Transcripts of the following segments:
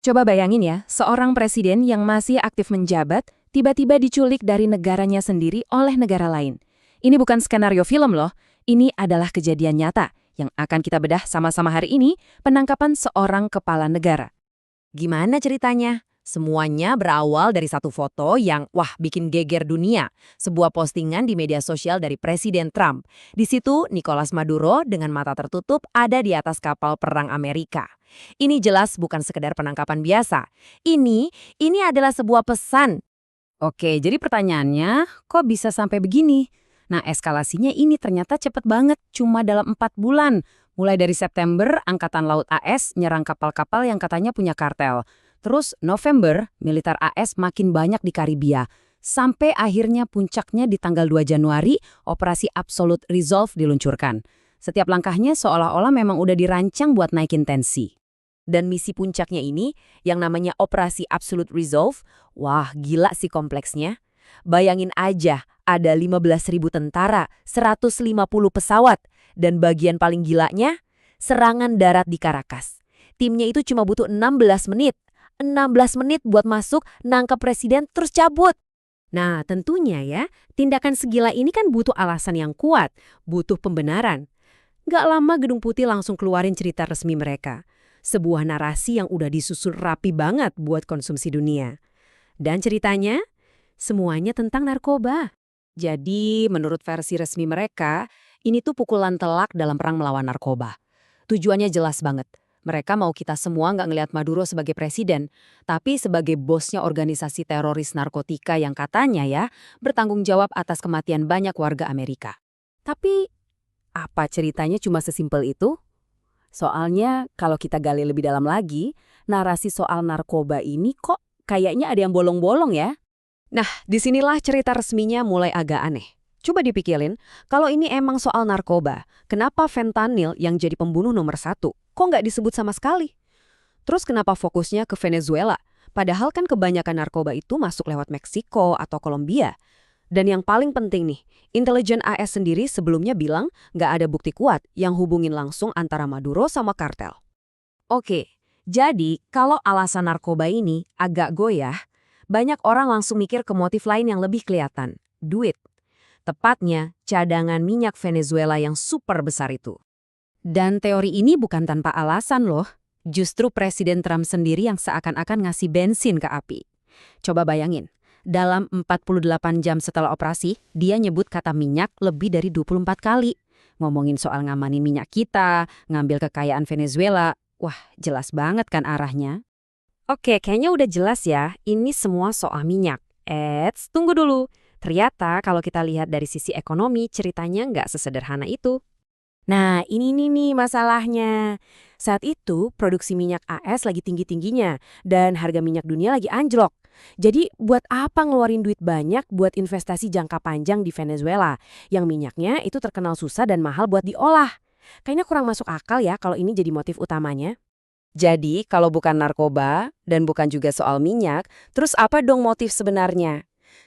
Coba bayangin ya, seorang presiden yang masih aktif menjabat, tiba-tiba diculik dari negaranya sendiri oleh negara lain. Ini bukan skenario film loh, ini adalah kejadian nyata yang akan kita bedah sama-sama hari ini, penangkapan seorang kepala negara. Gimana ceritanya? Semuanya berawal dari satu foto yang, wah, bikin geger dunia. Sebuah postingan di media sosial dari Presiden Trump. Di situ, Nicolas Maduro dengan mata tertutup ada di atas kapal perang Amerika. Ini jelas bukan sekedar penangkapan biasa. Ini adalah sebuah pesan. Oke, jadi pertanyaannya, kok bisa sampai begini? Nah, eskalasinya ini ternyata cepet banget, cuma dalam 4 bulan. Mulai dari September, Angkatan Laut AS nyerang kapal-kapal yang katanya punya kartel. Terus November, militer AS makin banyak di Karibia. Sampai akhirnya puncaknya di tanggal 2 Januari, Operasi Absolute Resolve diluncurkan. Setiap langkahnya seolah-olah memang udah dirancang buat naikin tensi. Dan misi puncaknya ini, yang namanya Operasi Absolute Resolve, wah gila sih kompleksnya. Bayangin aja, ada 15.000 tentara, 150 pesawat, dan bagian paling gilanya, serangan darat di Caracas. Timnya itu cuma butuh 16 menit. 16 menit buat masuk, nangkep presiden, terus cabut. Nah, tentunya ya, tindakan segila ini kan butuh alasan yang kuat, butuh pembenaran. Gak lama Gedung Putih langsung keluarin cerita resmi mereka. Sebuah narasi yang udah disusun rapi banget buat konsumsi dunia. Dan ceritanya, semuanya tentang narkoba. Jadi, menurut versi resmi mereka, ini tuh pukulan telak dalam perang melawan narkoba. Tujuannya jelas banget. Mereka mau kita semua nggak ngelihat Maduro sebagai presiden, tapi sebagai bosnya organisasi teroris narkotika yang katanya ya, bertanggung jawab atas kematian banyak warga Amerika. Tapi, apa ceritanya cuma sesimpel itu? Soalnya kalau kita gali lebih dalam lagi, narasi soal narkoba ini kok kayaknya ada yang bolong-bolong ya. Nah, disinilah cerita resminya mulai agak aneh. Coba dipikirin, kalau ini emang soal narkoba, kenapa fentanyl yang jadi pembunuh nomor 1, kok nggak disebut sama sekali? Terus kenapa fokusnya ke Venezuela? Padahal kan kebanyakan narkoba itu masuk lewat Meksiko atau Kolombia. Dan yang paling penting nih, intelijen AS sendiri sebelumnya bilang nggak ada bukti kuat yang hubungin langsung antara Maduro sama kartel. Oke, jadi kalau alasan narkoba ini agak goyah, banyak orang langsung mikir ke motif lain yang lebih kelihatan, duit. Tepatnya, cadangan minyak Venezuela yang super besar itu. Dan teori ini bukan tanpa alasan loh. Justru Presiden Trump sendiri yang seakan-akan ngasih bensin ke api. Coba bayangin. Dalam 48 jam setelah operasi, dia nyebut kata minyak lebih dari 24 kali. Ngomongin soal ngamanin minyak kita, ngambil kekayaan Venezuela. Wah, jelas banget kan arahnya. Oke, kayaknya udah jelas ya, ini semua soal minyak. Tunggu dulu. Ternyata kalau kita lihat dari sisi ekonomi, ceritanya nggak sesederhana itu. Nah, ini nih masalahnya. Saat itu, produksi minyak AS lagi tinggi-tingginya, dan harga minyak dunia lagi anjlok. Jadi, buat apa ngeluarin duit banyak buat investasi jangka panjang di Venezuela, yang minyaknya itu terkenal susah dan mahal buat diolah? Kayaknya kurang masuk akal ya kalau ini jadi motif utamanya. Jadi, kalau bukan narkoba, dan bukan juga soal minyak, terus apa dong motif sebenarnya?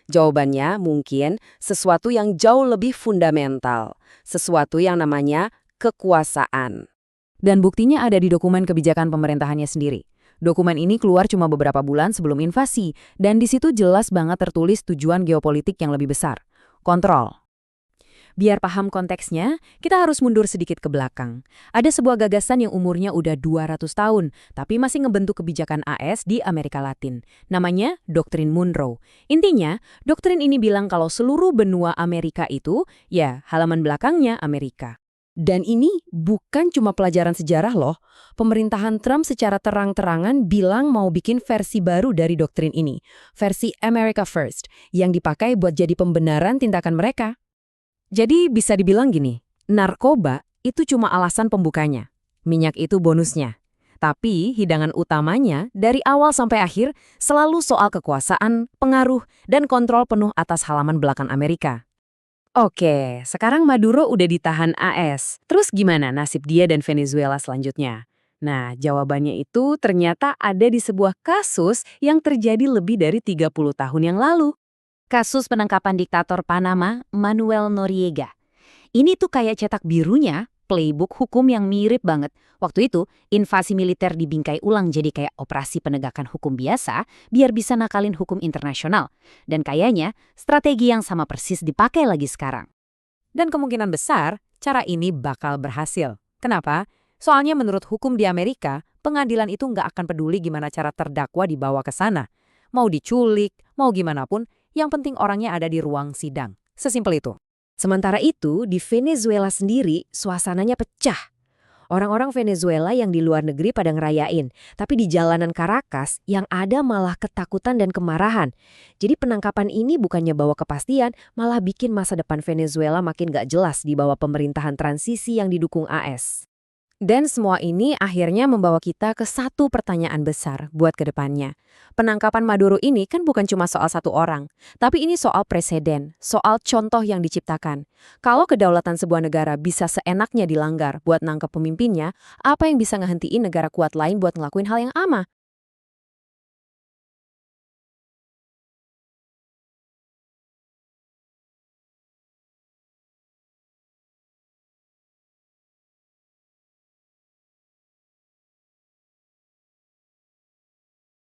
Jawabannya mungkin sesuatu yang jauh lebih fundamental. Sesuatu yang namanya kekuasaan. Dan buktinya ada di dokumen kebijakan pemerintahannya sendiri. Dokumen ini keluar cuma beberapa bulan sebelum invasi, dan di situ jelas banget tertulis tujuan geopolitik yang lebih besar. Kontrol. Biar paham konteksnya, kita harus mundur sedikit ke belakang. Ada sebuah gagasan yang umurnya udah 200 tahun, tapi masih ngebentuk kebijakan AS di Amerika Latin. Namanya Doktrin Monroe. Intinya, doktrin ini bilang kalau seluruh benua Amerika itu, ya halaman belakangnya Amerika. Dan ini bukan cuma pelajaran sejarah loh. Pemerintahan Trump secara terang-terangan bilang mau bikin versi baru dari doktrin ini. Versi America First, yang dipakai buat jadi pembenaran tindakan mereka. Jadi bisa dibilang gini, narkoba itu cuma alasan pembukanya. Minyak itu bonusnya. Tapi hidangan utamanya dari awal sampai akhir selalu soal kekuasaan, pengaruh, dan kontrol penuh atas halaman belakang Amerika. Oke, sekarang Maduro udah ditahan AS. Terus gimana nasib dia dan Venezuela selanjutnya? Nah, jawabannya itu ternyata ada di sebuah kasus yang terjadi lebih dari 30 tahun yang lalu. Kasus penangkapan diktator Panama, Manuel Noriega. Ini tuh kayak cetak birunya, playbook hukum yang mirip banget. Waktu itu, invasi militer dibingkai ulang jadi kayak operasi penegakan hukum biasa biar bisa nakalin hukum internasional. Dan kayaknya strategi yang sama persis dipakai lagi sekarang. Dan kemungkinan besar, cara ini bakal berhasil. Kenapa? Soalnya menurut hukum di Amerika, pengadilan itu nggak akan peduli gimana cara terdakwa dibawa ke sana. Mau diculik, mau gimana pun, yang penting orangnya ada di ruang sidang. Sesimpel itu. Sementara itu, di Venezuela sendiri, suasananya pecah. Orang-orang Venezuela yang di luar negeri pada ngerayain, tapi di jalanan Caracas yang ada malah ketakutan dan kemarahan. Jadi penangkapan ini bukannya bawa kepastian, malah bikin masa depan Venezuela makin gak jelas di bawah pemerintahan transisi yang didukung AS. Dan semua ini akhirnya membawa kita ke satu pertanyaan besar buat ke depannya. Penangkapan Maduro ini kan bukan cuma soal satu orang, tapi ini soal presiden, soal contoh yang diciptakan. Kalau kedaulatan sebuah negara bisa seenaknya dilanggar buat nangkep pemimpinnya, apa yang bisa ngehentiin negara kuat lain buat ngelakuin hal yang sama?